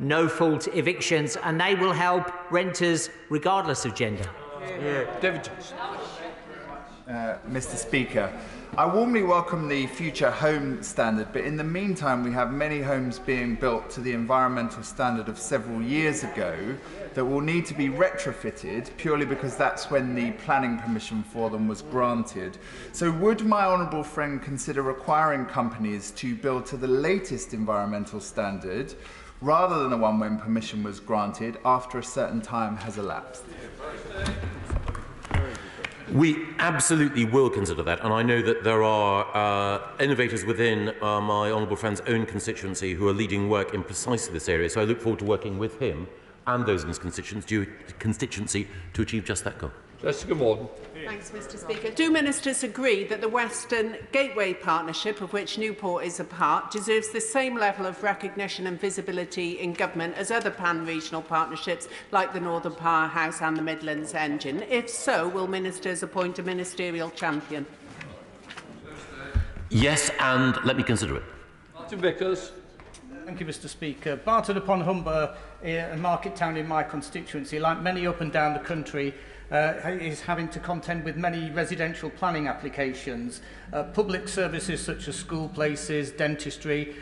no-fault evictions, and they will help renters regardless of gender. David Johnson. Mr. Speaker, I warmly welcome the future home standard, but in the meantime we have many homes being built to the environmental standard of several years ago that will need to be retrofitted purely because that's when the planning permission for them was granted. So would my honourable friend consider requiring companies to build to the latest environmental standard rather than the one when permission was granted after a certain time has elapsed? We absolutely will consider that, and I know that there are innovators within my honourable friend's own constituency who are leading work in precisely this area, so I look forward to working with him and those in his constituency to achieve just that goal. Jessica Morton. Thanks, Mr. Speaker. Do ministers agree that the Western Gateway Partnership, of which Newport is a part, deserves the same level of recognition and visibility in government as other pan-regional partnerships like the Northern Powerhouse and the Midlands Engine? If so, will ministers appoint a ministerial champion? Yes, and let me consider it. Martin Vickers. Thank you, Mr. Speaker. Barton upon Humber, a market town in my constituency, like many up and down the country, is having to contend with many residential planning applications. Public services such as school places, dentistry,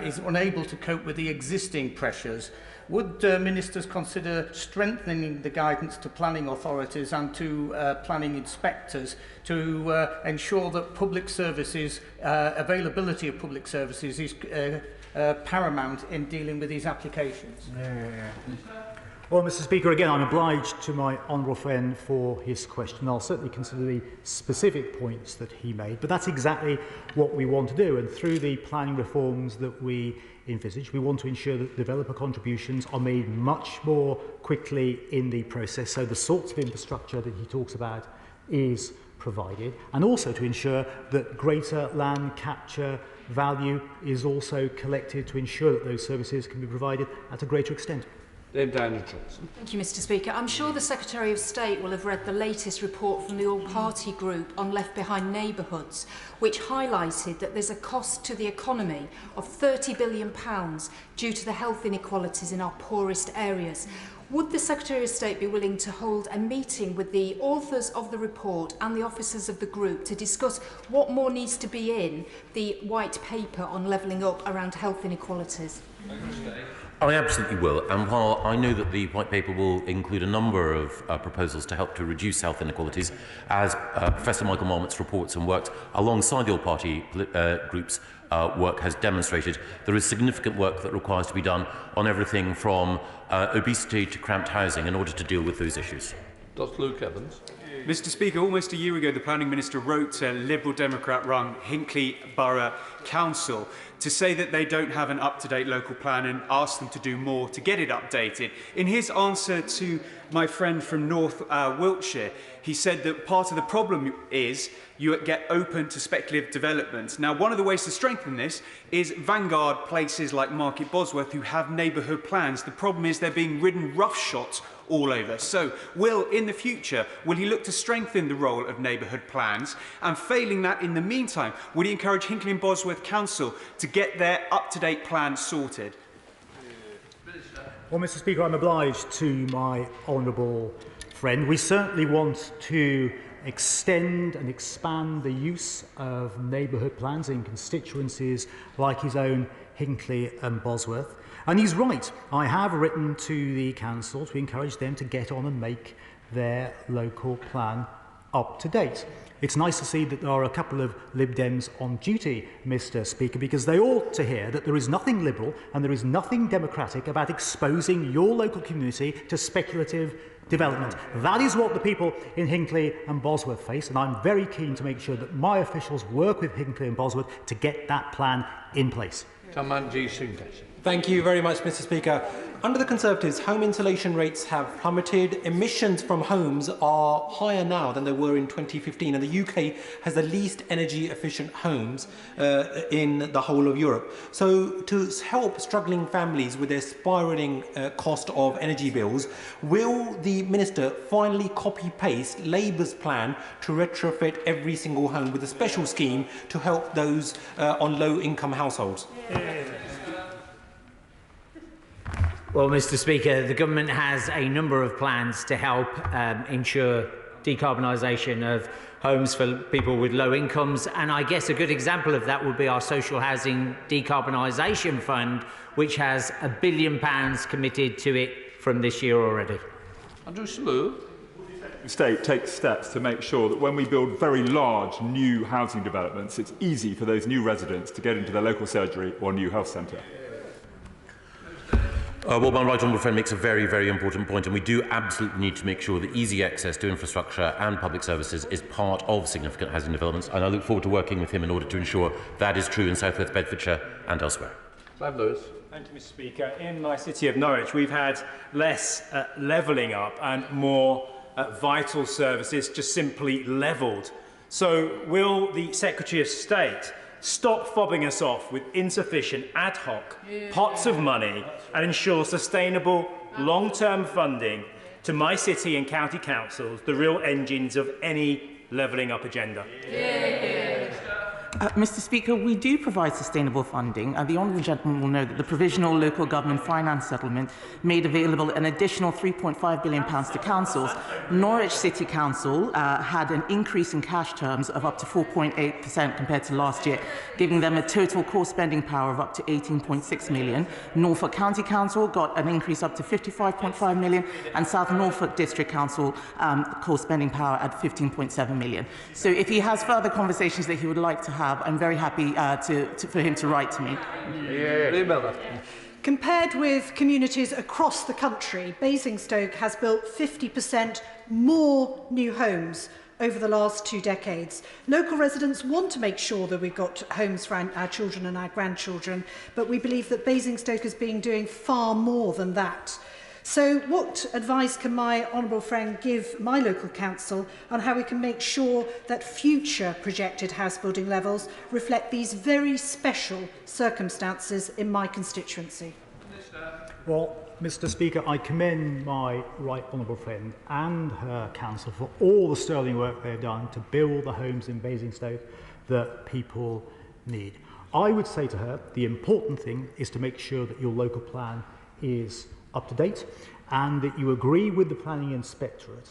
is unable to cope with the existing pressures. Would ministers consider strengthening the guidance to planning authorities and to planning inspectors to ensure that public services, availability of public services is paramount in dealing with these applications? Well, Mr. Speaker, again, I'm obliged to my honourable friend for his question. I'll certainly consider the specific points that he made, but that's exactly what we want to do. And through the planning reforms that we envisage, we want to ensure that developer contributions are made much more quickly in the process, so the sorts of infrastructure that he talks about is provided, and also to ensure that greater land capture value is also collected to ensure that those services can be provided at a greater extent. Diana Johnson. Thank you, Mr. Speaker. I'm sure the Secretary of State will have read the latest report from the All-Party Group on Left Behind Neighbourhoods, which highlighted that there's a cost to the economy of £30 billion due to the health inequalities in our poorest areas. Would the Secretary of State be willing to hold a meeting with the authors of the report and the officers of the group to discuss what more needs to be in the white paper on levelling up around health inequalities? I absolutely will, and while I know that the white paper will include a number of proposals to help to reduce health inequalities, as Professor Michael Marmot's reports and works alongside the all-party group's work has demonstrated, there is significant work that requires to be done on everything from obesity to cramped housing in order to deal with those issues. Dr. Luke Evans. Mr. Speaker, almost a year ago, the Planning Minister wrote to Liberal Democrat-run Hinckley Borough Council to say that they don't have an up-to-date local plan and asked them to do more to get it updated. In his answer to my friend from North Wiltshire, he said that part of the problem is you get open to speculative developments. Now, one of the ways to strengthen this is vanguard places like Market Bosworth who have neighbourhood plans. The problem is they're being ridden roughshod all over. So, in the future, will he look to strengthen the role of neighbourhood plans? And failing that, in the meantime, would he encourage Hinckley and Bosworth Council to get their up-to-date plan sorted? Well, Mr. Speaker, I'm obliged to my honourable friend. We certainly want to extend and expand the use of neighbourhood plans in constituencies like his own Hinckley and Bosworth. And he's right. I have written to the council to encourage them to get on and make their local plan up to date. It's nice to see that there are a couple of Lib Dems on duty, Mr. Speaker, because they ought to hear that there is nothing liberal and there is nothing democratic about exposing your local community to speculative development. That is what the people in Hinckley and Bosworth face, and I'm very keen to make sure that my officials work with Hinckley and Bosworth to get that plan in place. Thank you very much, Mr. Speaker. Under the Conservatives, home insulation rates have plummeted. Emissions from homes are higher now than they were in 2015, and the UK has the least energy-efficient homes in the whole of Europe. So, to help struggling families with their spiralling cost of energy bills, will the Minister finally copy-paste Labour's plan to retrofit every single home with a special scheme to help those on low-income households? Well, Mr. Speaker, the government has a number of plans to help ensure decarbonisation of homes for people with low incomes, and I guess a good example of that would be our social housing decarbonisation fund, which has £1 billion committed to it from this year already. Andrew Slew. The state takes steps to make sure that when we build very large new housing developments, it's easy for those new residents to get into their local surgery or new health centre. Well, my right honourable friend makes a very, very important point, and we do absolutely need to make sure that easy access to infrastructure and public services is part of significant housing developments, and I look forward to working with him in order to ensure that is true in South West Bedfordshire and elsewhere. Clive Lewis. Thank you, Mr. Speaker. In my city of Norwich, we've had less levelling up and more vital services just simply levelled. So will the Secretary of State stop fobbing us off with insufficient ad hoc pots of money and ensure sustainable long-term funding to my city and county councils, the real engines of any levelling up agenda? Mr. Speaker, we do provide sustainable funding, and the honourable gentleman will know that the Provisional Local Government Finance Settlement made available an additional £3.5 billion to councils. Norwich City Council had an increase in cash terms of up to 4.8% compared to last year, giving them a total core spending power of up to £18.6 million. Norfolk County Council got an increase up to £55.5 million, and South Norfolk District Council core spending power at £15.7 million. So if he has further conversations that he would like to have, I'm very happy for him to write to me. Compared with communities across the country, Basingstoke has built 50% more new homes over the last 2 decades. Local residents want to make sure that we've got homes for our children and our grandchildren, but we believe that Basingstoke has been doing far more than that. So what advice can my honourable friend give my local council on how we can make sure that future projected house building levels reflect these very special circumstances in my constituency? Well, Mr. Speaker, I commend my right honourable friend and her council for all the sterling work they've done to build the homes in Basingstoke that people need. I would say to her, the important thing is to make sure that your local plan is up to date and that you agree with the Planning Inspectorate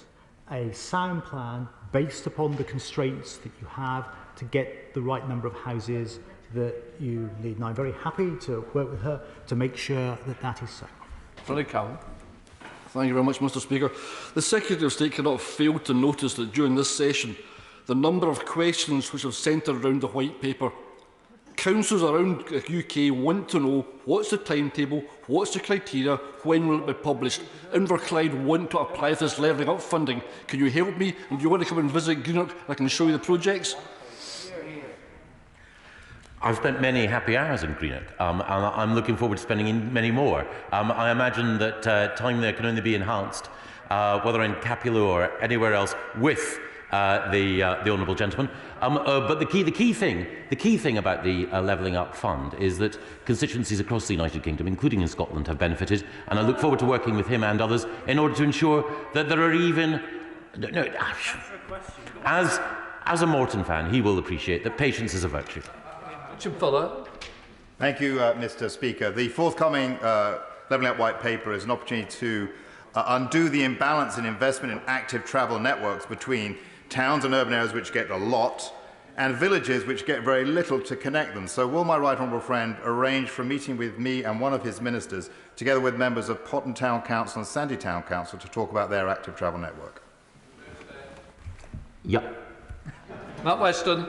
a sound plan based upon the constraints that you have to get the right number of houses that you need. And I'm very happy to work with her to make sure that that is so. Thank you very much, Mr. Speaker. The Secretary of State cannot fail to notice that during this session, the number of questions which have centred around the white paper. Councils around the UK want to know what's the timetable, what's the criteria, when will it be published. Inverclyde want to apply for this levelling up funding. Can you help me? And do you want to come and visit Greenock? I can show you the projects. I've spent many happy hours in Greenock, and I'm looking forward to spending many more. I imagine that time there can only be enhanced, whether in Capulo or anywhere else, with the honourable gentleman. But the key thing about the Levelling Up Fund is that constituencies across the United Kingdom, including in Scotland, have benefited, and I look forward to working with him and others in order to ensure that there are even... As a Morton fan, he will appreciate that patience is a virtue. Thank you, Mr. Speaker. The forthcoming Levelling Up White Paper is an opportunity to undo the imbalance in investment in active travel networks between towns and urban areas which get a lot and villages which get very little to connect them. So will my right honourable friend arrange for a meeting with me and one of his ministers, together with members of Potton Town Council and Sandy Town Council, to talk about their active travel network? Yep. Matt Weston.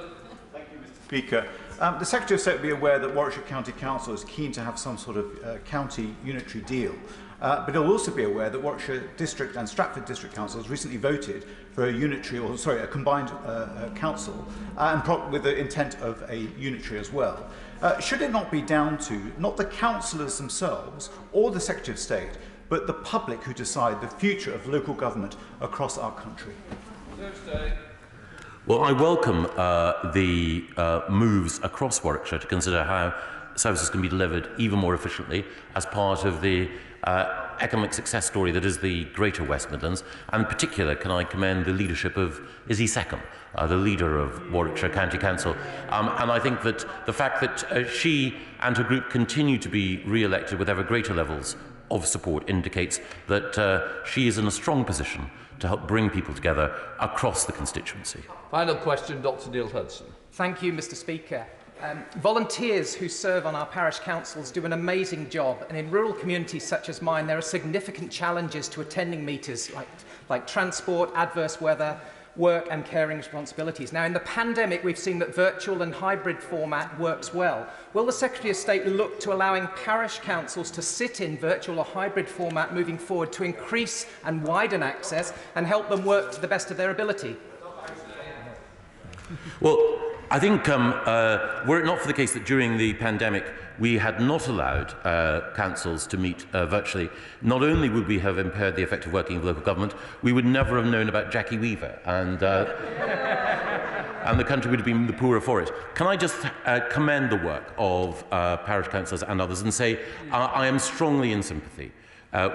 Thank you, Mr. Speaker. The Secretary of State will be aware that Warwickshire County Council is keen to have some sort of county unitary deal. But he'll also be aware that Warwickshire District and Stratford District Councils recently voted for a combined council, and with the intent of a unitary as well. Should it not be down to not the councillors themselves or the Secretary of State, but the public who decide the future of local government across our country? Well, I welcome the moves across Warwickshire to consider how services can be delivered even more efficiently as part of the economic success story that is the Greater West Midlands. And in particular, can I commend the leadership of Izzy Seckham, the leader of Warwickshire County Council. And I think that the fact that she and her group continue to be re-elected with ever greater levels of support indicates that she is in a strong position to help bring people together across the constituency. Final question, Dr. Neil Hudson. Thank you, Mr. Speaker. Volunteers who serve on our parish councils do an amazing job, and in rural communities such as mine, there are significant challenges to attending meetings like transport, adverse weather, work and caring responsibilities. Now, in the pandemic, we've seen that virtual and hybrid format works well. Will the Secretary of State look to allowing parish councils to sit in virtual or hybrid format moving forward to increase and widen access and help them work to the best of their ability? Well, I think were it not for the case that during the pandemic we had not allowed councils to meet virtually, not only would we have impaired the effective working of local government, we would never have known about Jackie Weaver, and the country would have been the poorer for it. Can I just commend the work of parish councillors and others and say I am strongly in sympathy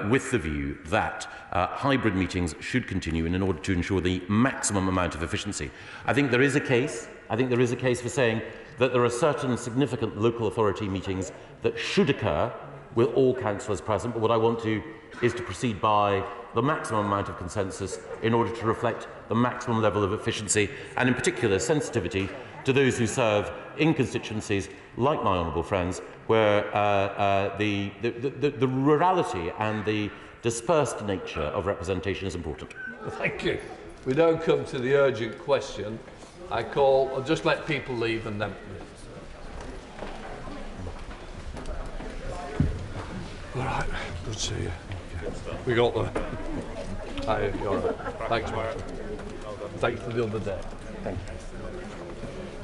with the view that hybrid meetings should continue in order to ensure the maximum amount of efficiency. I think there is a case for saying that there are certain significant local authority meetings that should occur with all councillors present, but what I want is to proceed by the maximum amount of consensus in order to reflect the maximum level of efficiency and in particular sensitivity to those who serve in constituencies like my honourable friends where the rurality and the dispersed nature of representation is important. Thank you. We now come to the urgent question. I'll just let people leave and then... All right, good to see you. We got there. Hi, you're all right. Thanks, Mark. Thanks for the other day. Thank you.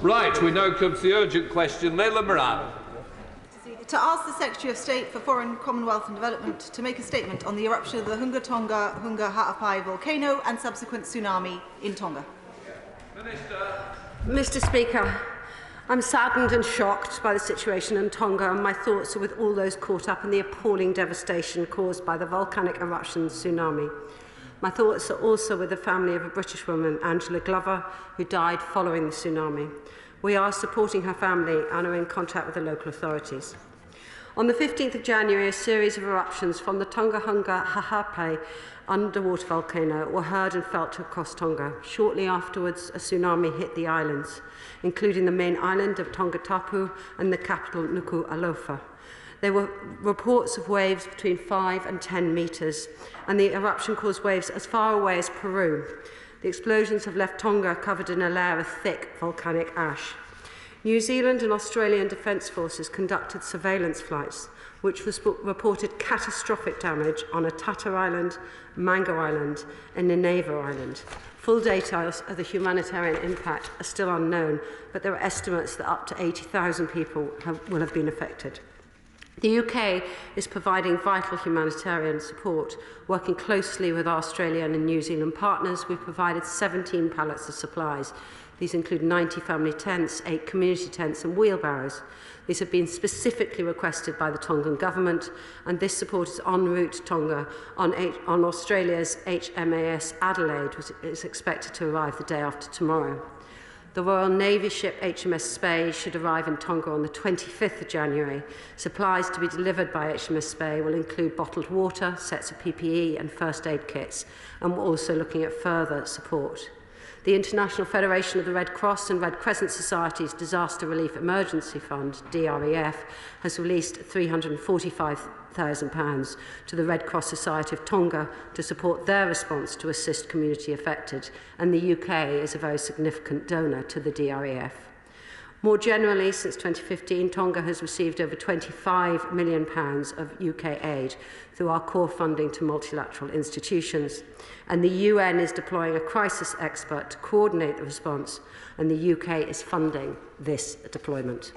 Right, we now come to the urgent question. Leila Moran. To ask the Secretary of State for Foreign, Commonwealth and Development to make a statement on the eruption of the Hunga Tonga Hunga Ha'apai volcano and subsequent tsunami in Tonga. Mr. Speaker, I'm saddened and shocked by the situation in Tonga, and my thoughts are with all those caught up in the appalling devastation caused by the volcanic eruption tsunami. My thoughts are also with the family of a British woman, Angela Glover, who died following the tsunami. We are supporting her family and are in contact with the local authorities. On the 15th of January, a series of eruptions from the Tonga Hunga Ha'apai underwater volcano were heard and felt across Tonga. Shortly afterwards, a tsunami hit the islands, including the main island of Tonga Tapu and the capital Nuku'alofa. There were reports of waves between 5 and 10 metres, and the eruption caused waves as far away as Peru. The explosions have left Tonga covered in a layer of thick volcanic ash. New Zealand and Australian Defence Forces conducted surveillance flights, which reported catastrophic damage on Atata Island, Mango Island and Nineveh Island. Full details of the humanitarian impact are still unknown, but there are estimates that up to 80,000 people will have been affected. The UK is providing vital humanitarian support. Working closely with Australian and New Zealand partners, we've provided 17 pallets of supplies. These include 90 family tents, 8 community tents and wheelbarrows. These have been specifically requested by the Tongan government, and this support is en route to Tonga on Australia's HMAS Adelaide, which is expected to arrive the day after tomorrow. The Royal Navy ship HMS Spey should arrive in Tonga on the 25th of January. Supplies to be delivered by HMS Spey will include bottled water, sets of PPE and first aid kits, and we're also looking at further support. The International Federation of the Red Cross and Red Crescent Society's Disaster Relief Emergency Fund, DREF, has released £345,000 to the Red Cross Society of Tonga to support their response to assist community affected, and the UK is a very significant donor to the DREF. More generally, since 2015, Tonga has received over £25 million of UK aid through our core funding to multilateral institutions. And the UN is deploying a crisis expert to coordinate the response, and the UK is funding this deployment.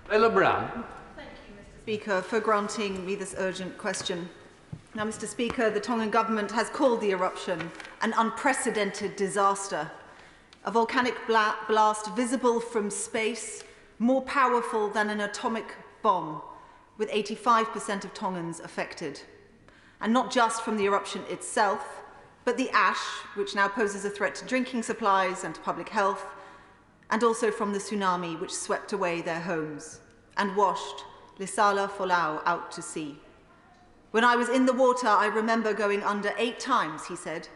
Leila Brown. Thank you, Mr. Speaker, for granting me this urgent question. Now, Mr. Speaker, the Tongan government has called the eruption an unprecedented disaster. A volcanic blast visible from space, more powerful than an atomic bomb, with 85% of Tongans affected. And not just from the eruption itself, but the ash, which now poses a threat to drinking supplies and to public health, and also from the tsunami which swept away their homes and washed Lisala Folau out to sea. When I was in the water, I remember going under 8 times, he said.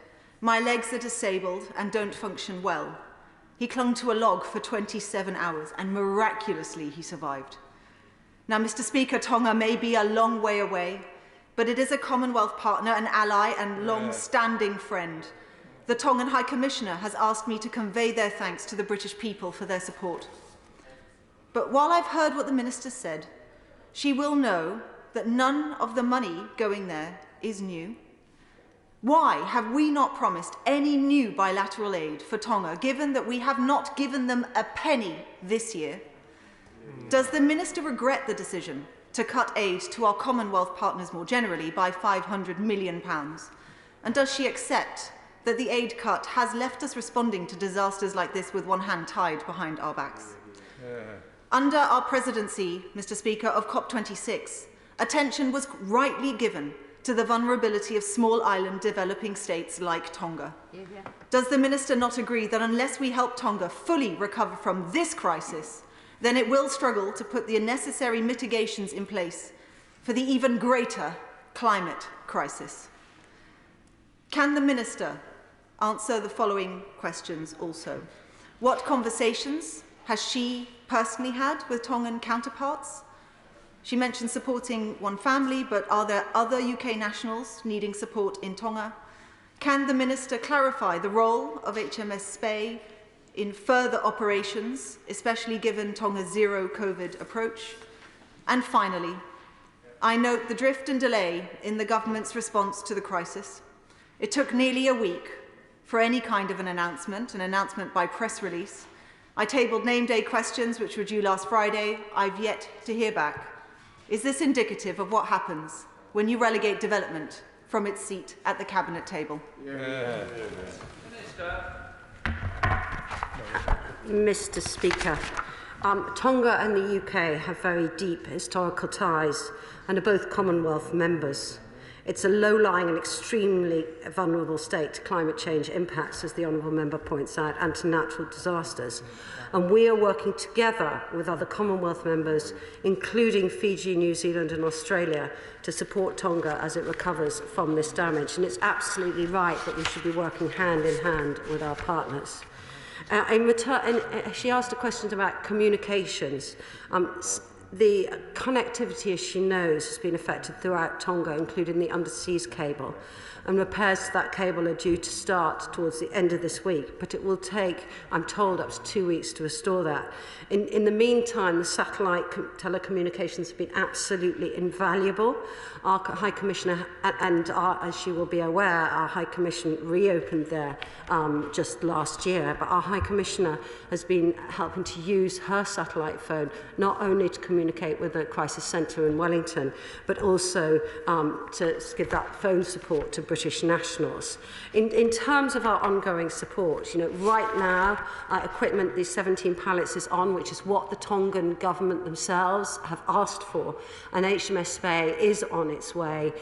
My legs are disabled and don't function well. He clung to a log for 27 hours and miraculously he survived. Now, Mr. Speaker, Tonga may be a long way away, but it is a Commonwealth partner, an ally and long-standing friend. The Tongan High Commissioner has asked me to convey their thanks to the British people for their support. But while I've heard what the Minister said, she will know that none of the money going there is new. Why have we not promised any new bilateral aid for Tonga, given that we have not given them a penny this year? Does the Minister regret the decision to cut aid to our Commonwealth partners more generally by £500 million? And does she accept that the aid cut has left us responding to disasters like this with one hand tied behind our backs? Under our presidency, Mr. Speaker, of COP26, attention was rightly given to the vulnerability of small island developing states like Tonga. Does the Minister not agree that unless we help Tonga fully recover from this crisis, then it will struggle to put the necessary mitigations in place for the even greater climate crisis? Can the Minister answer the following questions also? What conversations has she personally had with Tongan counterparts? She mentioned supporting one family, but are there other UK nationals needing support in Tonga? Can the Minister clarify the role of HMS Spey in further operations, especially given Tonga's zero COVID approach? And finally, I note the drift and delay in the government's response to the crisis. It took nearly a week for any kind of an announcement by press release. I tabled name day questions which were due last Friday. I've yet to hear back. Is this indicative of what happens when you relegate development from its seat at the cabinet table? Mr. Speaker, Tonga and the UK have very deep historical ties and are both Commonwealth members. It's a low-lying and extremely vulnerable state to climate change impacts, as the Honourable Member points out, and to natural disasters. And we are working together with other Commonwealth members, including Fiji, New Zealand and Australia, to support Tonga as it recovers from this damage. And it's absolutely right that we should be working hand in hand with our partners. She asked a question about communications. The connectivity, as she knows, has been affected throughout Tonga, including the underseas cable. And repairs to that cable are due to start towards the end of this week, but it will take, I'm told, up to 2 weeks to restore that. In the meantime, the satellite telecommunications have been absolutely invaluable. Our High Commissioner, as she will be aware, our High Commission reopened there just last year, but our High Commissioner has been helping to use her satellite phone not only to communicate with the crisis centre in Wellington, but also to give that phone support to British nationals. In terms of our ongoing support, right now, equipment, these 17 pallets is on, which is what the Tongan government themselves have asked for, and HMS Spey is on its way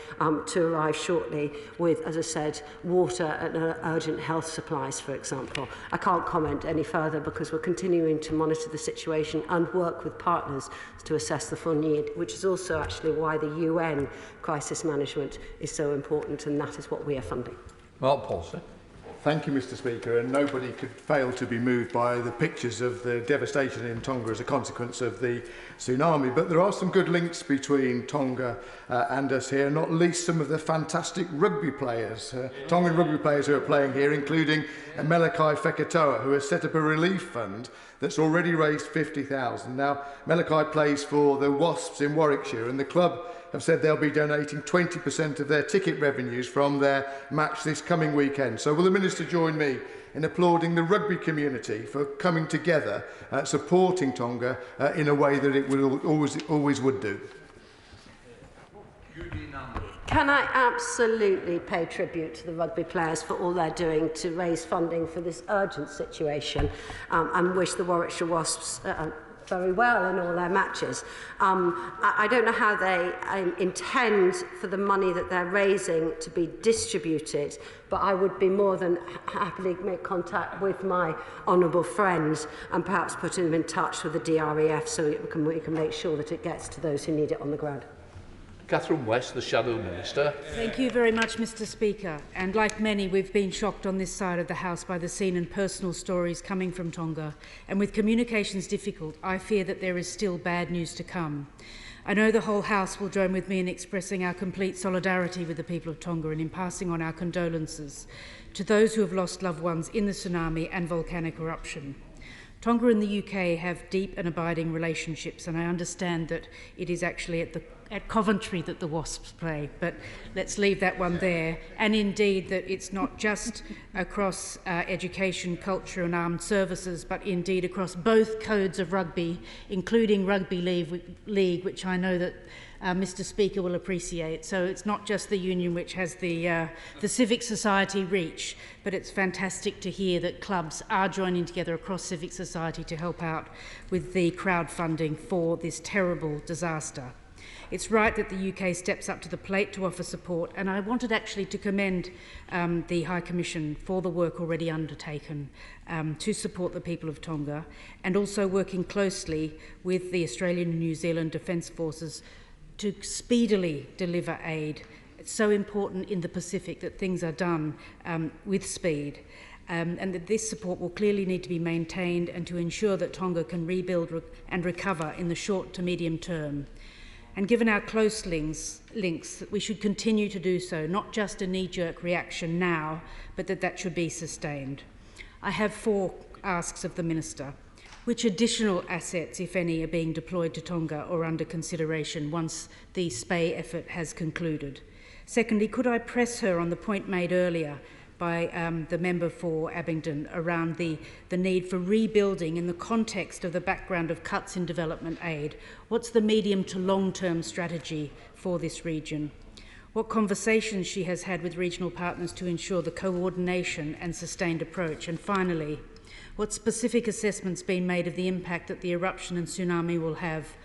to arrive shortly with, as I said, water and urgent health supplies, for example. I can't comment any further because we're continuing to monitor the situation and work with partners to assess the full need, which is also actually why the UN crisis management is so important, and that is what we are funding. Mark Paulson. Thank you, Mr. Speaker, and nobody could fail to be moved by the pictures of the devastation in Tonga as a consequence of the tsunami. But there are some good links between Tonga and us here, not least some of the fantastic rugby players, Tongan rugby players who are playing here, including Melekai Feketoa, who has set up a relief fund that's already raised $50,000. Now, Melekai plays for the Wasps in Warwickshire, and the club have said they'll be donating 20% of their ticket revenues from their match this coming weekend. So will the Minister join me in applauding the rugby community for coming together, supporting Tonga in a way that it will always would do? Can I absolutely pay tribute to the rugby players for all they're doing to raise funding for this urgent situation, and wish the Warwickshire Wasps very well in all their matches. I don't know how they intend for the money that they're raising to be distributed, but I would be more than happily make contact with my honourable friends and perhaps put them in touch with the DREF so we can make sure that it gets to those who need it on the ground. Catherine West, the Shadow Minister. Thank you very much, Mr. Speaker. And like many, we've been shocked on this side of the House by the seen and personal stories coming from Tonga. And with communications difficult, I fear that there is still bad news to come. I know the whole House will join with me in expressing our complete solidarity with the people of Tonga and in passing on our condolences to those who have lost loved ones in the tsunami and volcanic eruption. Tonga and the UK have deep and abiding relationships, and I understand that it is actually at Coventry that the wasps play, but let's leave that one there. And indeed that it's not just across education, culture and armed services, but indeed across both codes of rugby, including Rugby League, which I know that Mr. Speaker will appreciate. So it's not just the union which has the civic society reach, but it's fantastic to hear that clubs are joining together across civic society to help out with the crowdfunding for this terrible disaster. It's right that the UK steps up to the plate to offer support, and I wanted actually to commend the High Commission for the work already undertaken to support the people of Tonga, and also working closely with the Australian and New Zealand Defence Forces to speedily deliver aid. It's so important in the Pacific that things are done with speed. And that this support will clearly need to be maintained and to ensure that Tonga can rebuild and recover in the short to medium term. And given our close links, we should continue to do so, not just a knee-jerk reaction now, but that should be sustained. I have 4 asks of the Minister. Which additional assets, if any, are being deployed to Tonga or under consideration once the SPAY effort has concluded? Secondly, could I press her on the point made earlier by the member for Abingdon around the need for rebuilding in the context of the background of cuts in development aid? What's the medium to long-term strategy for this region? What conversations she has had with regional partners to ensure the coordination and sustained approach? And finally, what specific assessments been made of the impact that the eruption and tsunami will have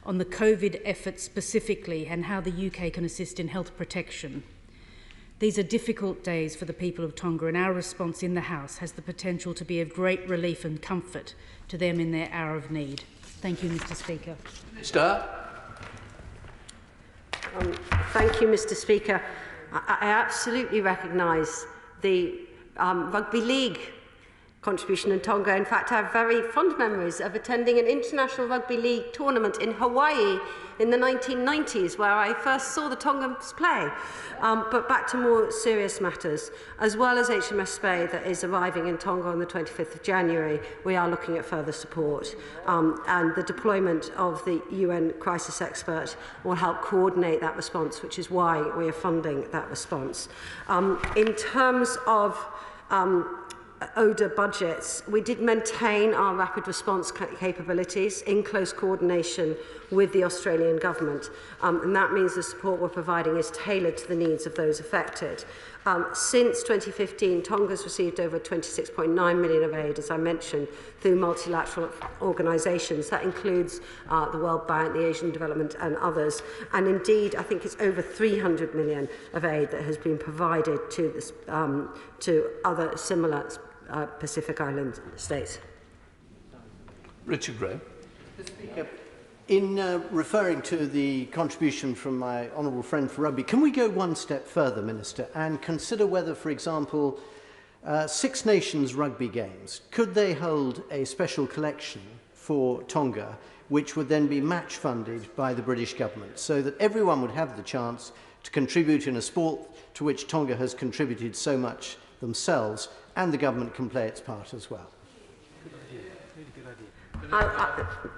on the COVID efforts specifically, and how the UK can assist in health protection? These are difficult days for the people of Tonga, and our response in the House has the potential to be of great relief and comfort to them in their hour of need. Thank you, Mr. Speaker. Minister. Thank you, Mr. Speaker. I absolutely recognise the Rugby League contribution in Tonga. In fact, I have very fond memories of attending an international rugby league tournament in Hawaii in the 1990s, where I first saw the Tongans play. But back to more serious matters. As well as HMS Spey that is arriving in Tonga on the 25th of January, we are looking at further support. And the deployment of the UN crisis expert will help coordinate that response, which is why we are funding that response. In terms of ODA budgets, we did maintain our rapid response capabilities in close coordination with the Australian government, and that means the support we're providing is tailored to the needs of those affected. Since 2015, Tonga's received over 26.9 million of aid, as I mentioned, through multilateral organisations. That includes the World Bank, the Asian Development and others. And indeed, I think it's over 300 million of aid that has been provided to, this, to other similar Pacific Island states. Richard Graham. In referring to the contribution from my honourable friend for rugby, can we go one step further, Minister, and consider whether, for example, Six Nations rugby games, could they hold a special collection for Tonga, which would then be match funded by the British government, so that everyone would have the chance to contribute in a sport to which Tonga has contributed so much themselves, and the government can play its part as well?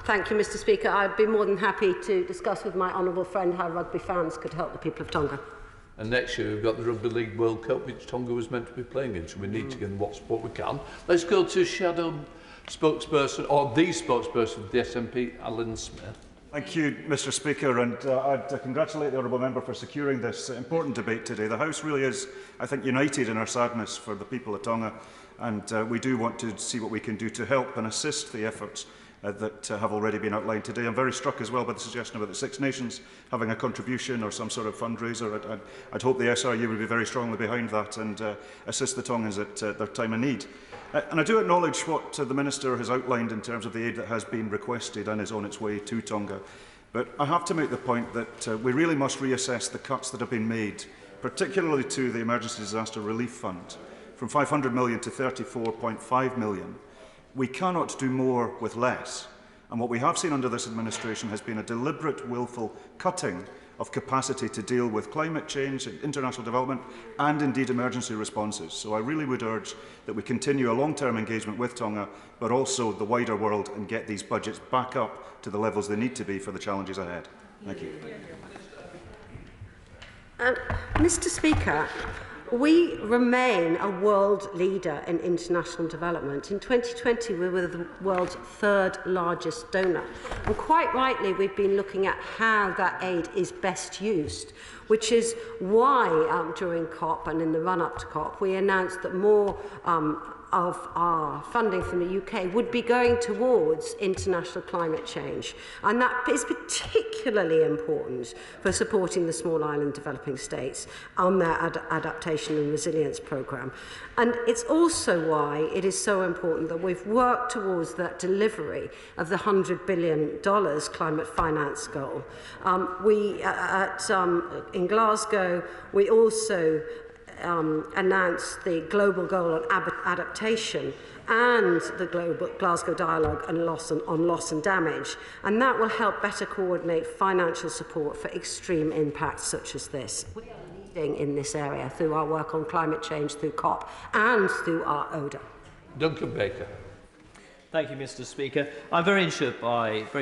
Thank you, Mr. Speaker. I'd be more than happy to discuss with my honourable friend how rugby fans could help the people of Tonga. And next year we've got the Rugby League World Cup, which Tonga was meant to be playing in, so we need to get in what sport we can. Let's go to shadow spokesperson, or the spokesperson of the SNP, Alan Smith. Thank you, Mr. Speaker, and I'd congratulate the honourable member for securing this important debate today. The House really is, I think, united in our sadness for the people of Tonga, and we do want to see what we can do to help and assist the efforts that have already been outlined today. I'm very struck as well by the suggestion about the Six Nations having a contribution or some sort of fundraiser. I'd hope the SRU would be very strongly behind that and assist the Tongans at their time of need. And I do acknowledge what the Minister has outlined in terms of the aid that has been requested and is on its way to Tonga. But I have to make the point that we really must reassess the cuts that have been made, particularly to the Emergency Disaster Relief Fund, from 500 million to 34.5 million. We cannot do more with less. And what we have seen under this administration has been a deliberate, willful cutting of capacity to deal with climate change, international development, and indeed emergency responses. So I really would urge that we continue a long-term engagement with Tonga, but also the wider world, and get these budgets back up to the levels they need to be for the challenges ahead. Thank you. Mr. Speaker, we remain a world leader in international development. In 2020, we were the world's third largest donor. And quite rightly, we've been looking at how that aid is best used, which is why during COP and in the run-up to COP, we announced that more of our funding from the UK would be going towards international climate change. And that is particularly important for supporting the small island developing states on their adaptation and resilience programme. And it's also why it is so important that we've worked towards that delivery of the $100 billion climate finance goal. In Glasgow, we also announced the global goal on adaptation and the Glasgow Dialogue on loss and damage, and that will help better coordinate financial support for extreme impacts such as this. We are leading in this area through our work on climate change, through COP and through our ODA. Duncan Baker. Thank you, Mr. Speaker. I'm very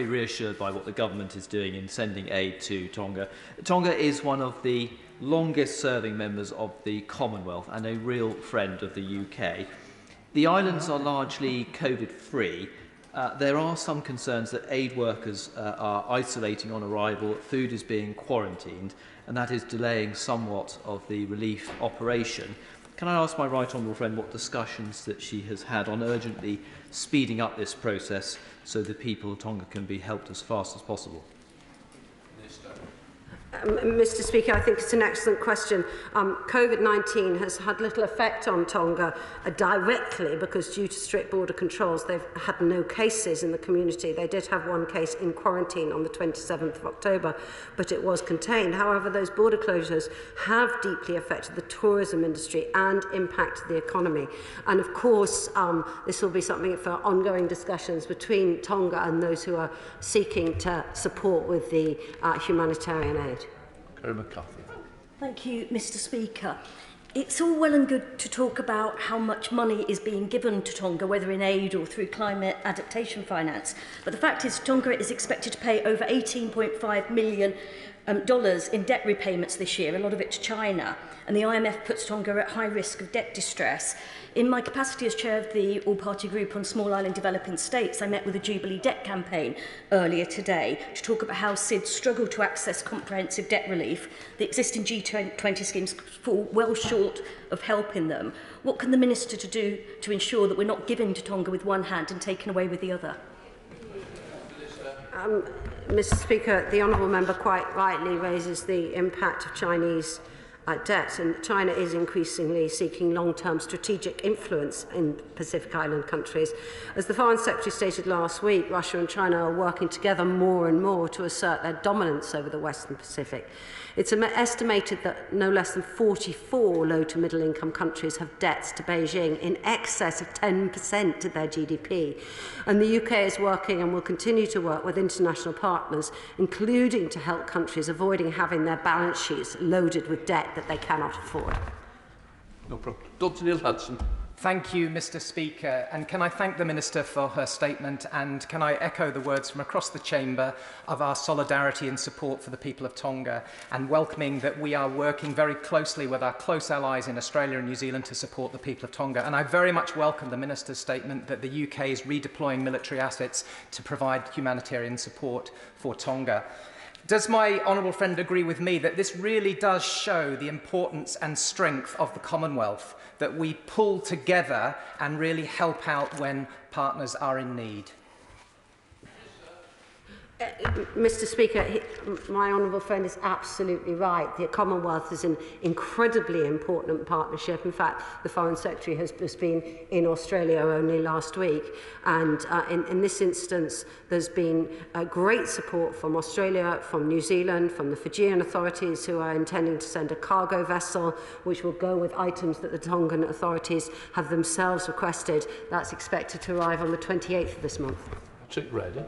reassured by what the government is doing in sending aid to Tonga. Tonga is one of the longest-serving members of the Commonwealth and a real friend of the UK. The islands are largely COVID-free. There are some concerns that aid workers are isolating on arrival, food is being quarantined, and that is delaying somewhat of the relief operation. Can I ask my right honourable friend what discussions that she has had on urgently speeding up this process so the people of Tonga can be helped as fast as possible? Mr. Speaker, I think it's an excellent question. COVID-19 has had little effect on Tonga directly because due to strict border controls, they've had no cases in the community. They did have one case in quarantine on the 27th of October, but it was contained. However, those border closures have deeply affected the tourism industry and impacted the economy. And of course, this will be something for ongoing discussions between Tonga and those who are seeking to support with the humanitarian aid. Thank you, Mr. Speaker. It's all well and good to talk about how much money is being given to Tonga, whether in aid or through climate adaptation finance. But the fact is Tonga is expected to pay over $18.5 million in debt repayments this year, a lot of it to China. And the IMF puts Tonga at high risk of debt distress. In my capacity as chair of the all-party group on small island developing states, I met with the Jubilee Debt Campaign earlier today to talk about how SIDS struggle to access comprehensive debt relief. The existing G20 schemes fall well short of helping them. What can the Minister do to ensure that we're not giving to Tonga with one hand and taking away with the other? Mr. Speaker, the honourable member quite rightly raises the impact of Chinese debt, and China is increasingly seeking long-term strategic influence in Pacific Island countries. As the Foreign Secretary stated last week, Russia and China are working together more and more to assert their dominance over the Western Pacific. It's estimated that no less than 44 low to middle income countries have debts to Beijing in excess of 10% of their GDP. And the UK is working and will continue to work with international partners, including to help countries avoiding having their balance sheets loaded with debt that they cannot afford. No problem. Dr. Neil Hudson. Thank you, Mr. Speaker, and can I thank the Minister for her statement, and can I echo the words from across the Chamber of our solidarity and support for the people of Tonga, and welcoming that we are working very closely with our close allies in Australia and New Zealand to support the people of Tonga. And I very much welcome the Minister's statement that the UK is redeploying military assets to provide humanitarian support for Tonga. Does my honourable friend agree with me that this really does show the importance and strength of the Commonwealth, that we pull together and really help out when partners are in need? Mr. Speaker, my honourable friend is absolutely right. The Commonwealth is an incredibly important partnership. In fact, the Foreign Secretary has just been in Australia only last week. And in this instance, there's been great support from Australia, from New Zealand, from the Fijian authorities, who are intending to send a cargo vessel which will go with items that the Tongan authorities have themselves requested. That's expected to arrive on the 28th of this month. Ready.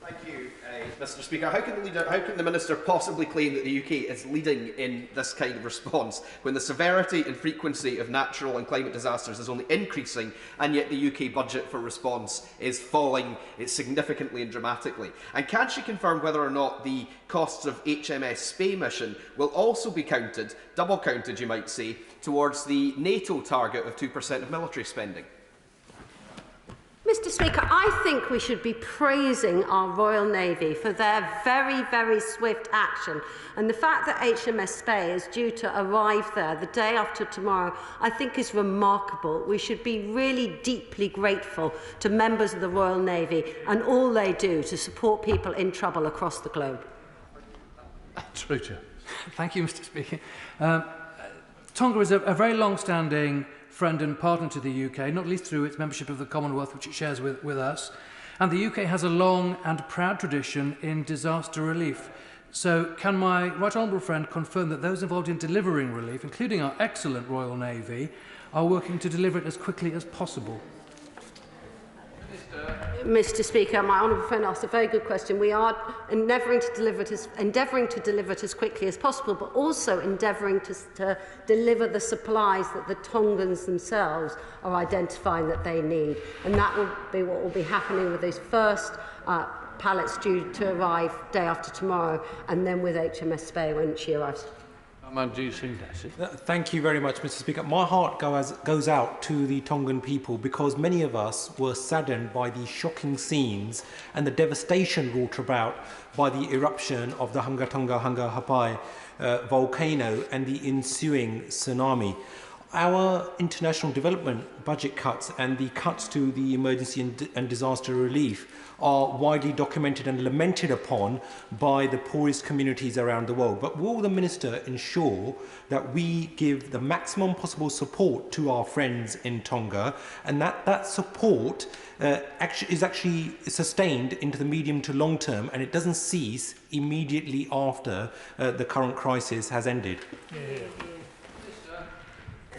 Thank you, Mr. Speaker. How can the Minister possibly claim that the UK is leading in this kind of response when the severity and frequency of natural and climate disasters is only increasing, and yet the UK budget for response is falling significantly and dramatically? And can she confirm whether or not the costs of HMS Spey mission will also be counted, double counted you might say, towards the NATO target of 2% of military spending? Mr. Speaker, I think we should be praising our Royal Navy for their very, very swift action. And the fact that HMS Spey is due to arrive there the day after tomorrow, I think is remarkable. We should be really deeply grateful to members of the Royal Navy and all they do to support people in trouble across the globe. Thank you, Mr. Speaker. Tonga is a very long-standing friend and partner to the UK, not least through its membership of the Commonwealth, which it shares with us. And the UK has a long and proud tradition in disaster relief. So can my right honourable friend confirm that those involved in delivering relief, including our excellent Royal Navy, are working to deliver it as quickly as possible? Mr. Speaker, my honourable friend asked a very good question. We are endeavouring to deliver it as quickly as possible, but also endeavouring to deliver the supplies that the Tongans themselves are identifying that they need. And that will be what will be happening with these first pallets due to arrive day after tomorrow, and then with HMS Spey when she arrives. Thank you very much, Mr. Speaker. My heart goes out to the Tongan people, because many of us were saddened by the shocking scenes and the devastation brought about by the eruption of the Hungatonga Hapai volcano and the ensuing tsunami. Our international development budget cuts and the cuts to the emergency and disaster relief are widely documented and lamented upon by the poorest communities around the world. But will the Minister ensure that we give the maximum possible support to our friends in Tonga, and that support is actually sustained into the medium to long term, and it doesn't cease immediately after the current crisis has ended?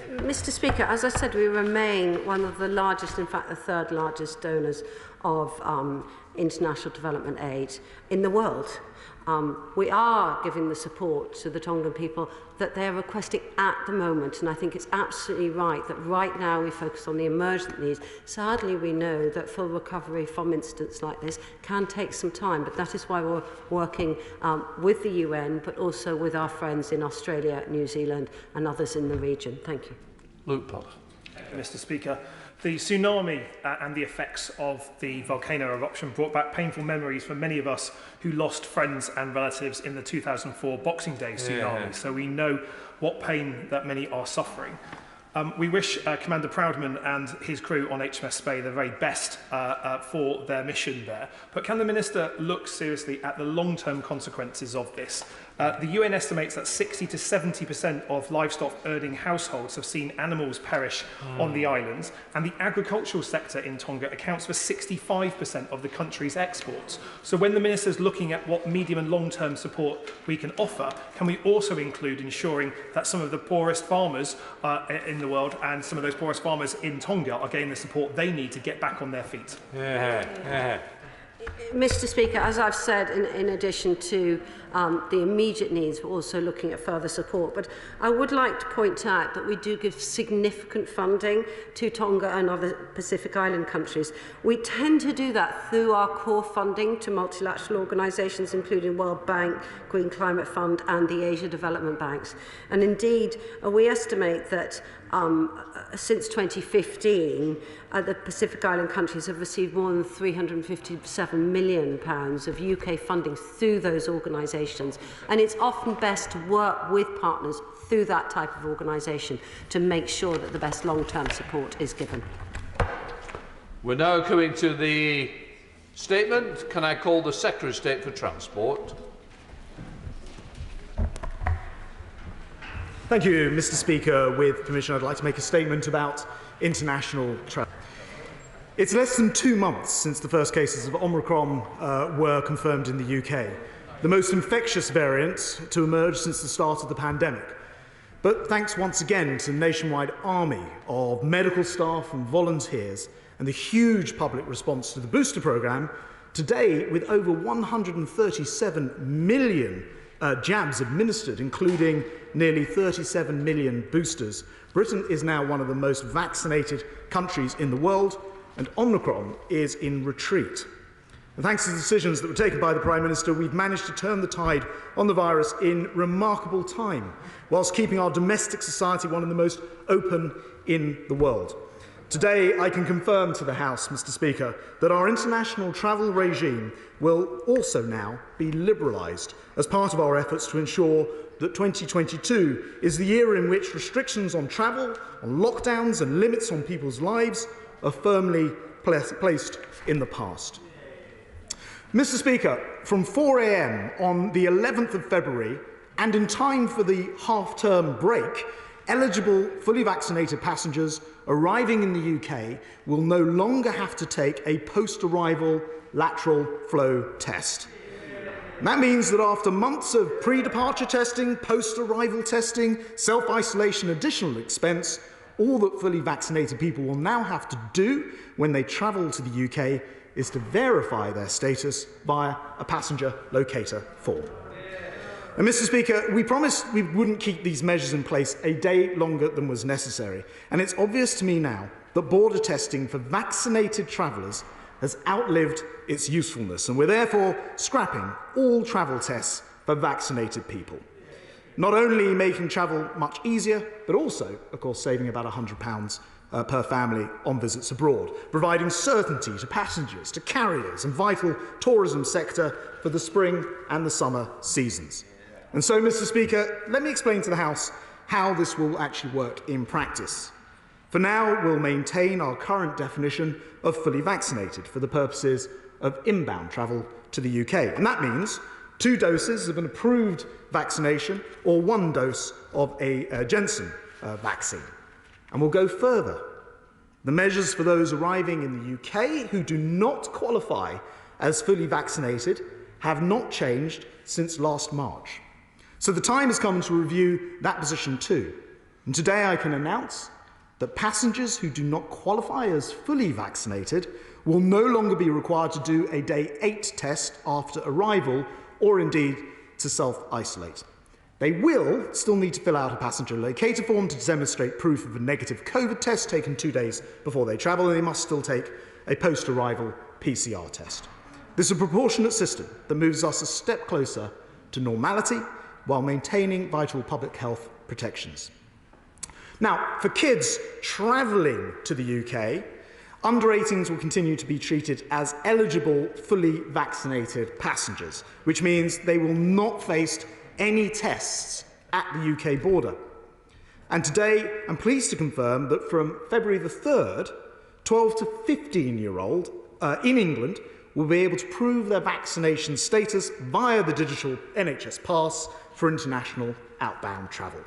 Mr. Speaker, as I said, we remain one of the largest, in fact the third largest donors of international development aid in the world. We are giving the support to the Tongan people that they're requesting at the moment, and I think it's absolutely right that right now we focus on the emergent needs. Sadly, we know that full recovery from incidents like this can take some time, but that is why we're working with the UN, but also with our friends in Australia, New Zealand and others in the region. Thank you. Luke Potter. Thank you, Mr. Speaker. The tsunami and the effects of the volcano eruption brought back painful memories for many of us who lost friends and relatives in the 2004 Boxing Day tsunami. So we know what pain that many are suffering. We wish Commander Proudman and his crew on HMS Spey the very best for their mission there. But can the Minister look seriously at the long-term consequences of this? The UN estimates that 60 to 70% of livestock-earning households have seen animals perish on the islands, and the agricultural sector in Tonga accounts for 65% of the country's exports. So when the Minister's looking at what medium and long-term support we can offer, can we also include ensuring that some of the poorest farmers in the world and some of those poorest farmers in Tonga are getting the support they need to get back on their feet? Mr. Speaker, as I've said, in addition to the immediate needs, we're also looking at further support. But I would like to point out that we do give significant funding to Tonga and other Pacific Island countries. We tend to do that through our core funding to multilateral organisations, including World Bank, Green Climate Fund and the Asia Development Banks. And indeed, we estimate that since 2015, the Pacific Island countries have received more than £357 million of UK funding through those organisations. And it's often best to work with partners through that type of organisation to make sure that the best long-term support is given. We're now coming to the Statement. Can I call the Secretary of State for Transport? Thank you, Mr. Speaker. With permission, I'd like to make a statement about international travel. It's less than 2 months since the first cases of Omicron were confirmed in the UK, the most infectious variant to emerge since the start of the pandemic. But thanks once again to the nationwide army of medical staff and volunteers and the huge public response to the booster programme, today, with over 137 million jabs administered, including nearly 37 million boosters, Britain is now one of the most vaccinated countries in the world, and Omicron is in retreat. And thanks to the decisions that were taken by the Prime Minister, we've managed to turn the tide on the virus in remarkable time, whilst keeping our domestic society one of the most open in the world. Today, I can confirm to the House, Mr. Speaker, that our international travel regime will also now be liberalised as part of our efforts to ensure that 2022 is the year in which restrictions on travel, on lockdowns and limits on people's lives are firmly placed in the past. Mr. Speaker, from 4 a.m. on the 11th of February and in time for the half-term break, eligible fully vaccinated passengers arriving in the UK will no longer have to take a post-arrival lateral flow test. And that means that after months of pre-departure testing, post-arrival testing, self-isolation, additional expense, all that fully vaccinated people will now have to do when they travel to the UK is to verify their status via a passenger locator form. And Mr. Speaker, we promised we wouldn't keep these measures in place a day longer than was necessary, and it's obvious to me now that border testing for vaccinated travellers has outlived its usefulness, and we're therefore scrapping all travel tests for vaccinated people. Not only making travel much easier, but also, of course, saving about £100 per family on visits abroad, providing certainty to passengers, to carriers and vital tourism sector for the spring and the summer seasons. And so, Mr. Speaker, let me explain to the House how this will actually work in practice. For now, we'll maintain our current definition of fully vaccinated for the purposes of inbound travel to the UK. And that means 2 doses of an approved vaccination or 1 dose of a Janssen vaccine. And we'll go further. The measures for those arriving in the UK who do not qualify as fully vaccinated have not changed since last March. So the time has come to review that position too. And today I can announce that passengers who do not qualify as fully vaccinated will no longer be required to do a day 8 test after arrival or indeed to self-isolate. They will still need to fill out a passenger locator form to demonstrate proof of a negative COVID test taken 2 days before they travel, and they must still take a post-arrival PCR test. This is a proportionate system that moves us a step closer to normality while maintaining vital public health protections. Now, for kids travelling to the UK, under 18s will continue to be treated as eligible fully vaccinated passengers, which means they will not face any tests at the UK border. And today, I'm pleased to confirm that from February the 3rd, 12 to 15-year-old in England will be able to prove their vaccination status via the digital NHS pass for international outbound travel.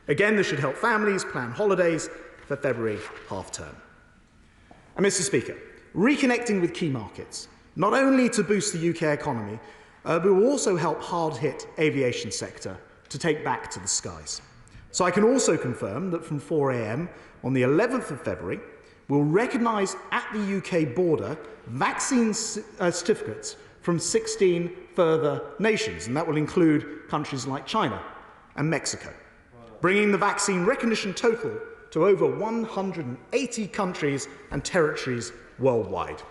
Again, this should help families plan holidays for February half-term. And Mr. Speaker, reconnecting with key markets, not only to boost the UK economy, but will also help hard-hit aviation sector to take back to the skies. So I can also confirm that from 4 a.m. on the 11th of February, we'll recognise at the UK border vaccine certificates from 16 further nations, and that will include countries like China and Mexico, bringing the vaccine recognition total to over 180 countries and territories worldwide.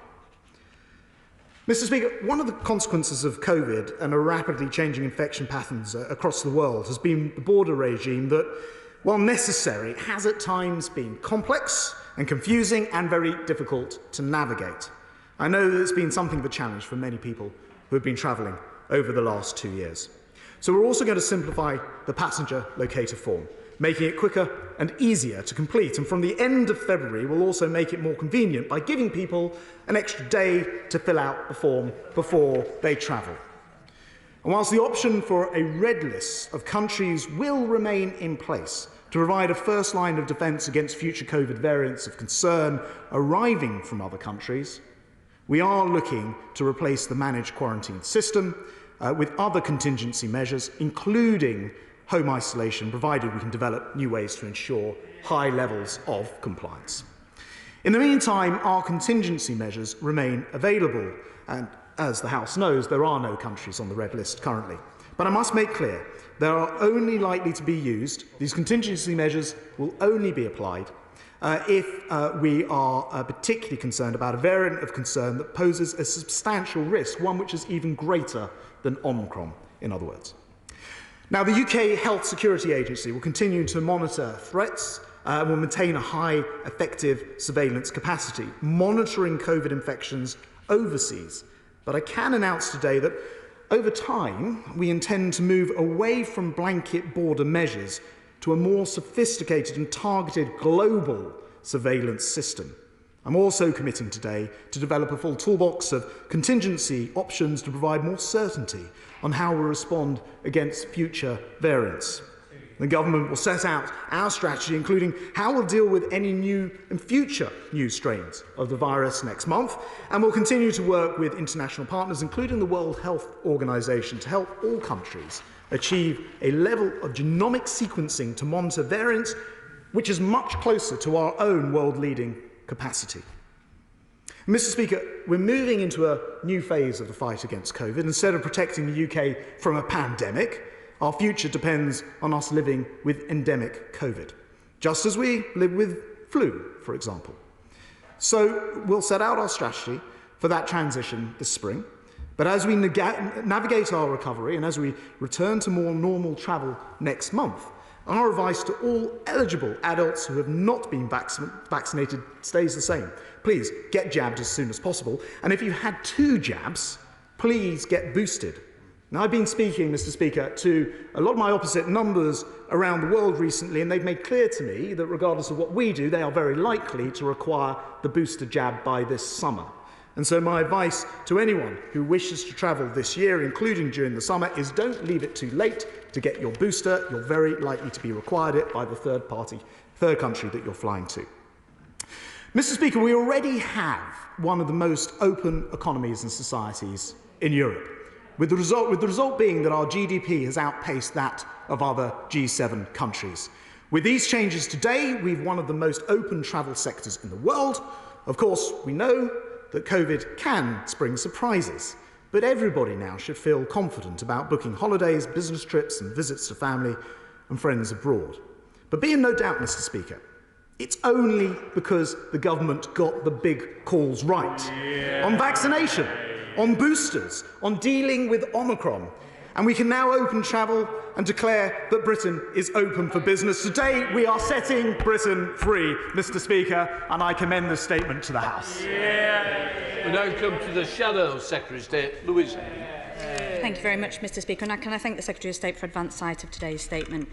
Mr. Speaker, one of the consequences of COVID and a rapidly changing infection patterns across the world has been the border regime that, while necessary, has at times been complex and confusing and very difficult to navigate. I know that it's been something of a challenge for many people who have been travelling over the last 2 years. So we're also going to simplify the passenger locator form, making it quicker and easier to complete. And from the end of February, we'll also make it more convenient by giving people an extra day to fill out the form before they travel. And whilst the option for a red list of countries will remain in place to provide a first line of defence against future COVID variants of concern arriving from other countries, we are looking to replace the managed quarantine system with other contingency measures, including home isolation, provided we can develop new ways to ensure high levels of compliance. In the meantime, our contingency measures remain available, and as the House knows, there are no countries on the red list currently. But I must make clear, they are only likely to be used, these contingency measures will only be applied if we are particularly concerned about a variant of concern that poses a substantial risk, one which is even greater than Omicron, in other words. Now, the UK Health Security Agency will continue to monitor threats and will maintain a high, effective surveillance capacity, monitoring COVID infections overseas. But I can announce today that over time, we intend to move away from blanket border measures to a more sophisticated and targeted global surveillance system. I'm also committing today to develop a full toolbox of contingency options to provide more certainty on how we'll respond against future variants. The government will set out our strategy, including how we'll deal with any new and future new strains of the virus next month, and we'll continue to work with international partners, including the World Health Organization, to help all countries achieve a level of genomic sequencing to monitor variants which is much closer to our own world-leading capacity. Mr. Speaker, we're moving into a new phase of the fight against COVID. Instead of protecting the UK from a pandemic, our future depends on us living with endemic COVID, just as we live with flu, for example. So we'll set out our strategy for that transition this spring. But as we navigate our recovery and as we return to more normal travel next month, our advice to all eligible adults who have not been vaccinated stays the same. Please get jabbed as soon as possible. And if you've had 2 jabs, please get boosted. Now, I've been speaking, Mr. Speaker, to a lot of my opposite numbers around the world recently, and they've made clear to me that regardless of what we do, they are very likely to require the booster jab by this summer. And so my advice to anyone who wishes to travel this year, including during the summer, is don't leave it too late to get your booster. You're very likely to be required it by the third country that you're flying to. Mr. Speaker, we already have one of the most open economies and societies in Europe, with the result being that our GDP has outpaced that of other G7 countries. With these changes today, we've one of the most open travel sectors in the world. Of course, we know that COVID can spring surprises, but everybody now should feel confident about booking holidays, business trips and visits to family and friends abroad. But be in no doubt, Mr. Speaker, it's only because the government got the big calls right. On vaccination, on boosters, on dealing with Omicron. And we can now open travel and declare that Britain is open for business. Today, we are setting Britain free, Mr. Speaker, and I commend this statement to the House. We now come to the Shadow Secretary of State, Louise. Thank you very much, Mr. Speaker. And can I thank the Secretary of State for advance sight of today's statement.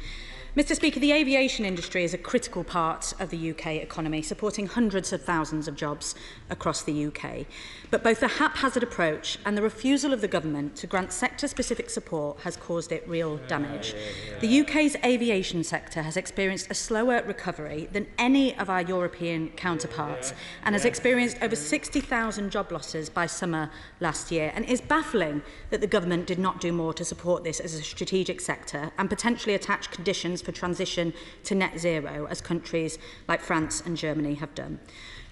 Mr. Speaker, the aviation industry is a critical part of the UK economy, supporting hundreds of thousands of jobs across the UK. But both the haphazard approach and the refusal of the government to grant sector-specific support has caused it real damage. The UK's aviation sector has experienced a slower recovery than any of our European counterparts and has experienced over 60,000 job losses by summer last year. And it is baffling that the government did not do more to support this as a strategic sector and potentially attach conditions for transition to net zero, as countries like France and Germany have done.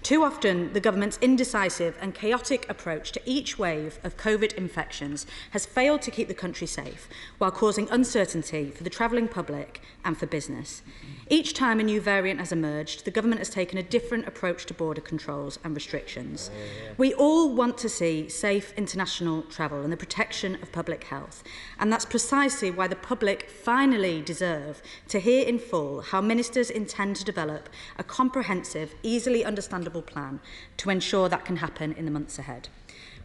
Too often, the government's indecisive and chaotic approach to each wave of COVID infections has failed to keep the country safe, while causing uncertainty for the travelling public and for business. Each time a new variant has emerged, the government has taken a different approach to border controls and restrictions. We all want to see safe international travel and the protection of public health, and that's precisely why the public finally deserve to hear in full how ministers intend to develop a comprehensive, easily understandable plan to ensure that can happen in the months ahead.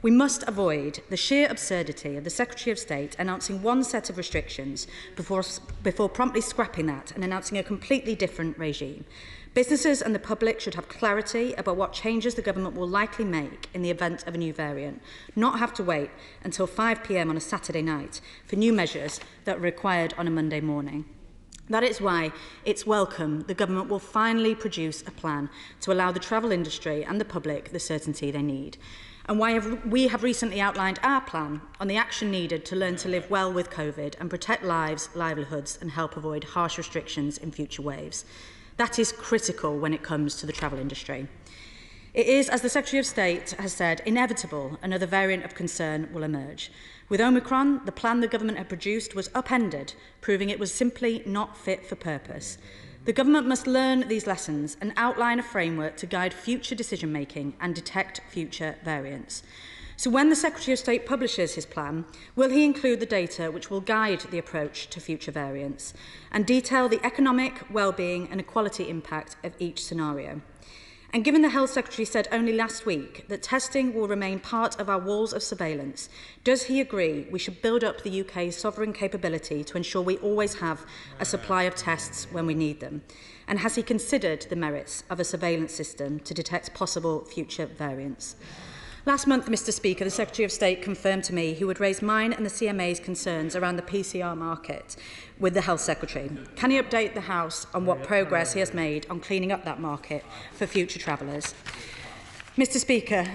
We must avoid the sheer absurdity of the Secretary of State announcing one set of restrictions before promptly scrapping that and announcing a completely different regime. Businesses and the public should have clarity about what changes the government will likely make in the event of a new variant, not have to wait until 5 p.m. on a Saturday night for new measures that are required on a Monday morning. That is why it's welcome the government will finally produce a plan to allow the travel industry and the public the certainty they need. And why we have recently outlined our plan on the action needed to learn to live well with COVID and protect lives, livelihoods and help avoid harsh restrictions in future waves. That is critical when it comes to the travel industry. It is, as the Secretary of State has said, inevitable another variant of concern will emerge. With Omicron, the plan the government had produced was upended, proving it was simply not fit for purpose. The government must learn these lessons and outline a framework to guide future decision-making and detect future variants. So when the Secretary of State publishes his plan, will he include the data which will guide the approach to future variants and detail the economic, well-being and equality impact of each scenario? And given the Health Secretary said only last week that testing will remain part of our walls of surveillance, does he agree we should build up the UK's sovereign capability to ensure we always have a supply of tests when we need them? And has he considered the merits of a surveillance system to detect possible future variants? Last month, Mr Speaker, the Secretary of State confirmed to me he would raise mine and the CMA's concerns around the PCR market with the Health Secretary. Can he update the House on what progress he has made on cleaning up that market for future travellers? Mr Speaker,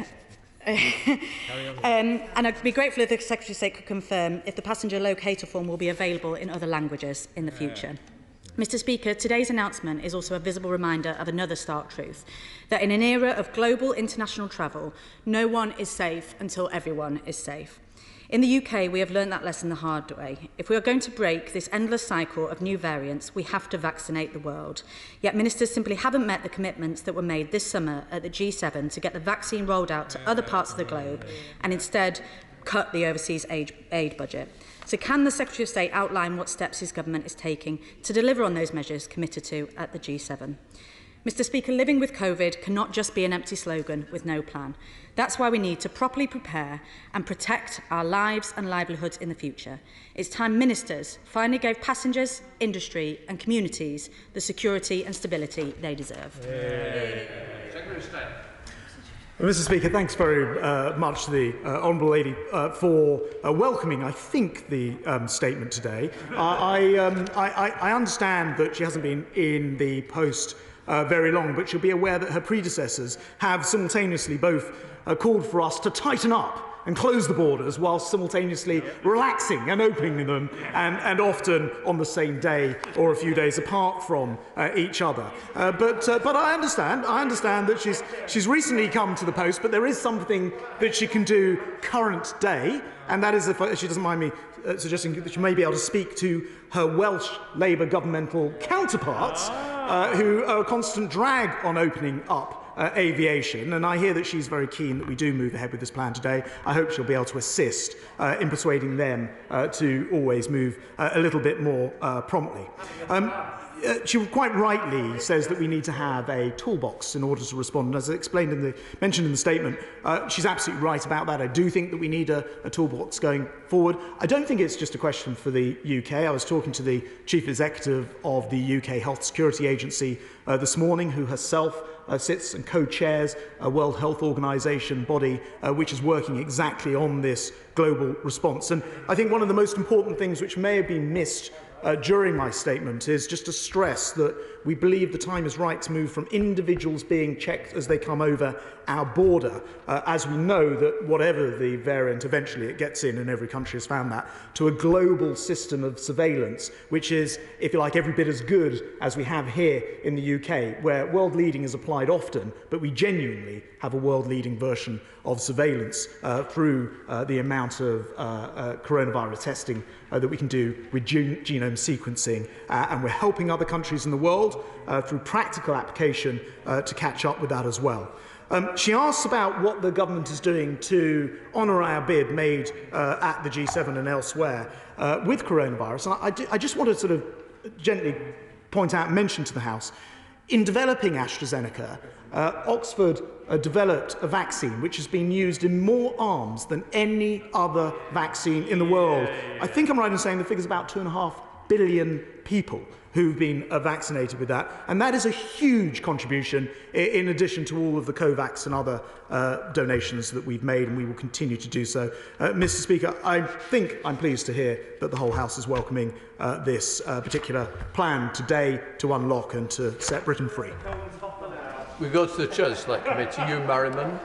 and I'd be grateful if the Secretary of State could confirm if the passenger locator form will be available in other languages in the future. Mr Speaker, today's announcement is also a visible reminder of another stark truth, that in an era of global international travel, no one is safe until everyone is safe. In the UK, we have learned that lesson the hard way. If we are going to break this endless cycle of new variants, we have to vaccinate the world. Yet ministers simply haven't met the commitments that were made this summer at the G7 to get the vaccine rolled out to other parts of the globe and instead cut the overseas aid budget. So can the Secretary of State outline what steps his government is taking to deliver on those measures committed to at the G7? Mr Speaker, living with COVID cannot just be an empty slogan with no plan. That's why we need to properly prepare and protect our lives and livelihoods in the future. It's time ministers finally gave passengers, industry and communities the security and stability they deserve. Secretary of State. Well, Mr Speaker, thanks very much to the Honourable Lady for welcoming, I think, the statement today. I understand that she hasn't been in the post very long, but she'll be aware that her predecessors have simultaneously both called for us to tighten up and close the borders whilst simultaneously relaxing and opening them, and often on the same day or a few days apart from each other. But I understand that she's recently come to the post, but there is something that she can do current day, and that is, if she doesn't mind me suggesting, that she may be able to speak to her Welsh Labour governmental counterparts, who are a constant drag on opening up aviation, and I hear that she's very keen that we do move ahead with this plan today. I hope she'll be able to assist in persuading them to always move a little bit more promptly. She quite rightly says that we need to have a toolbox in order to respond. And as I mentioned in the statement, she's absolutely right about that. I do think that we need a toolbox going forward. I don't think it's just a question for the UK. I was talking to the Chief Executive of the UK Health Security Agency this morning, who herself sits and co-chairs a World Health Organization body which is working exactly on this global response. And I think one of the most important things which may have been missed during my statement is just to stress that we believe the time is right to move from individuals being checked as they come over our border, as we know that whatever the variant, eventually it gets in, and every country has found that, to a global system of surveillance, which is, if you like, every bit as good as we have here in the UK, where world leading is applied often, but we genuinely have a world leading version of surveillance through the amount of coronavirus testing that we can do with genome sequencing, and we're helping other countries in the world through practical application to catch up with that as well. She asks about what the government is doing to honour our bid made at the G7 and elsewhere with coronavirus. And I just want to sort of gently point out and mention to the House, In developing AstraZeneca, Oxford developed a vaccine which has been used in more arms than any other vaccine in the world. I think I'm right in saying the figure's about 2.5 billion people who've been vaccinated with that. And that is a huge contribution in addition to all of the COVAX and other donations that we've made, and we will continue to do so. Mr. Speaker, I think I'm pleased to hear that the whole House is welcoming this particular plan today to unlock and to set Britain free. We go to the Church Select Committee. You, Merriman.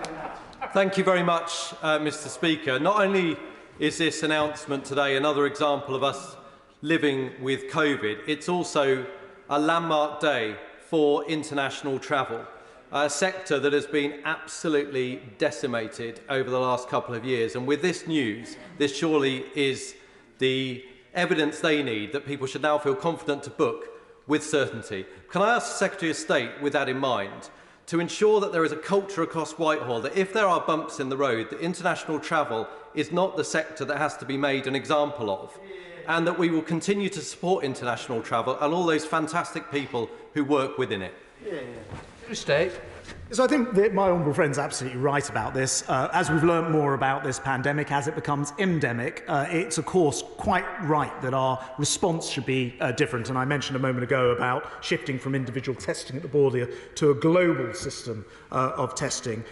Thank you very much, Mr. Speaker. Not only is this announcement today another example of us living with COVID, it's also a landmark day for international travel, a sector that has been absolutely decimated over the last couple of years. And with this news, this surely is the evidence they need that people should now feel confident to book with certainty. Can I ask the Secretary of State, with that in mind, to ensure that there is a culture across Whitehall that if there are bumps in the road, that international travel is not the sector that has to be made an example of, and that we will continue to support international travel and all those fantastic people who work within it? State. So I think that my honourable friend's absolutely right about this. As we've learnt more about this pandemic, as it becomes endemic, it's of course quite right that our response should be different. And I mentioned a moment ago about shifting from individual testing at the border to a global system of testing.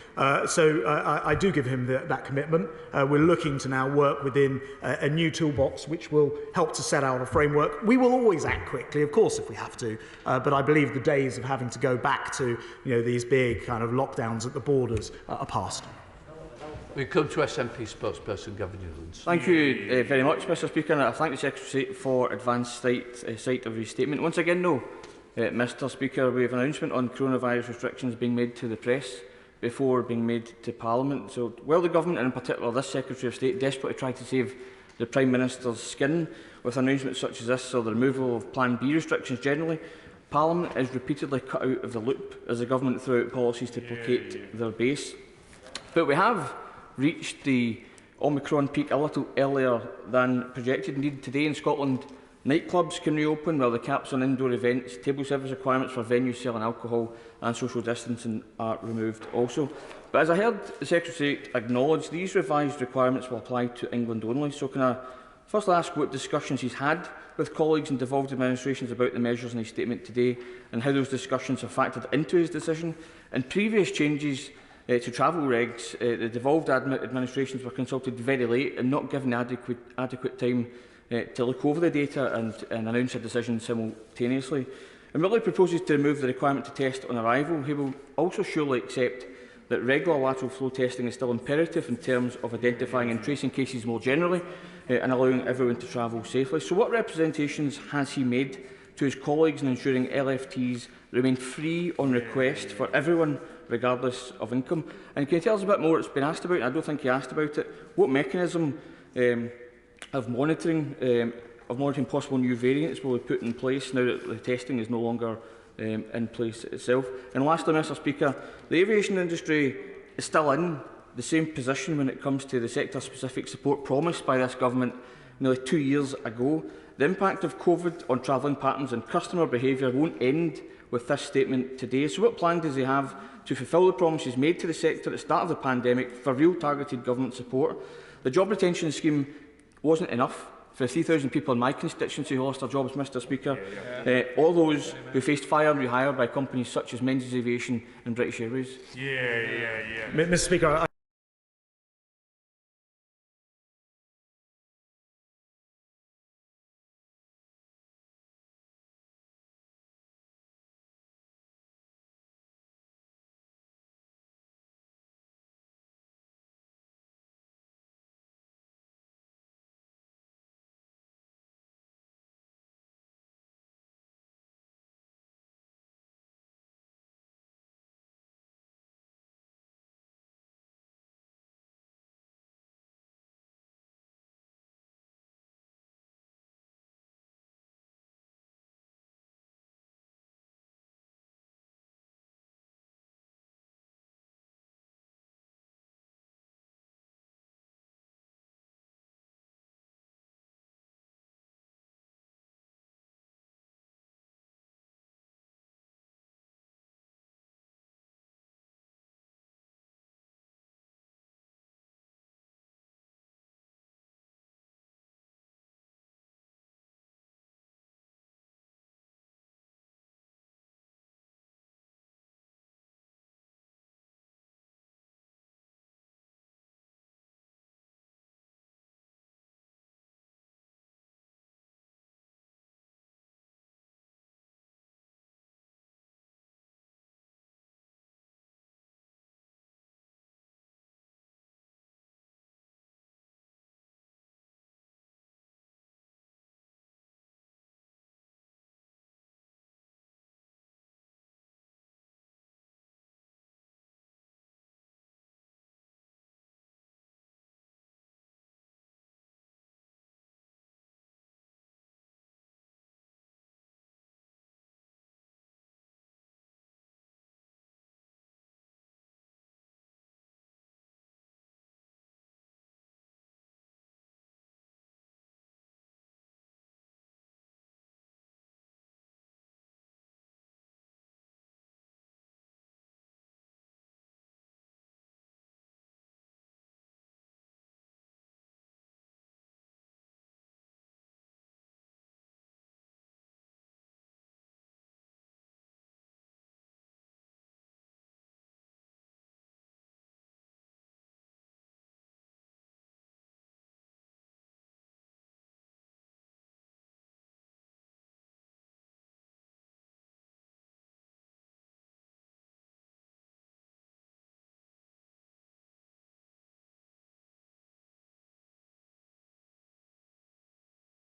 So I do give him that commitment. We're looking to now work within a new toolbox which will help to set out a framework. We will always act quickly, of course, if we have to, but I believe the days of having to go back to these big kind of lockdowns at the borders are past. We come to SNP spokesperson Gavin Newlands. Thank you very much, Mr. Speaker, and I thank the Secretary of State for advance sight of his statement. Once again, though, Mr. Speaker, we have an announcement on coronavirus restrictions being made to the press before being made to Parliament. So, while the Government, and in particular this Secretary of State, desperately try to save the Prime Minister's skin with announcements such as this or the removal of Plan B restrictions generally, Parliament is repeatedly cut out of the loop as the Government throw out policies to placate their base. But we have reached the Omicron peak a little earlier than projected. Indeed, today in Scotland, nightclubs can reopen while the caps on indoor events, table service requirements for venues selling alcohol and social distancing are removed also. But as I heard the Secretary acknowledge, these revised requirements will apply to England only. So can I firstly ask what discussions he's had with colleagues in devolved administrations about the measures in his statement today, and how those discussions have factored into his decision? In previous changes to travel regs, the devolved administrations were consulted very late and not given adequate time to look over the data and announce a decision simultaneously. And while he proposes to remove the requirement to test on arrival, he will also surely accept that regular lateral flow testing is still imperative in terms of identifying and tracing cases more generally and allowing everyone to travel safely. So what representations has he made to his colleagues in ensuring LFTs remain free on request for everyone, regardless of income? And can you tell us a bit more? It's been asked about, and I don't think he asked about it. What mechanism of monitoring possible new variants will be put in place now that the testing is no longer in place itself? And lastly, Mr. Speaker, the aviation industry is still in the same position when it comes to the sector-specific support promised by this government nearly 2 years ago. The impact of COVID on travelling patterns and customer behaviour won't end with this statement today. So what plan does he have to fulfil the promises made to the sector at the start of the pandemic for real targeted government support? The job retention scheme wasn't enough for 3,000 people in my constituency who lost their jobs, Mr. Speaker. All those who faced fire and rehire by companies such as Menzies Aviation and British Airways. Mr. Speaker,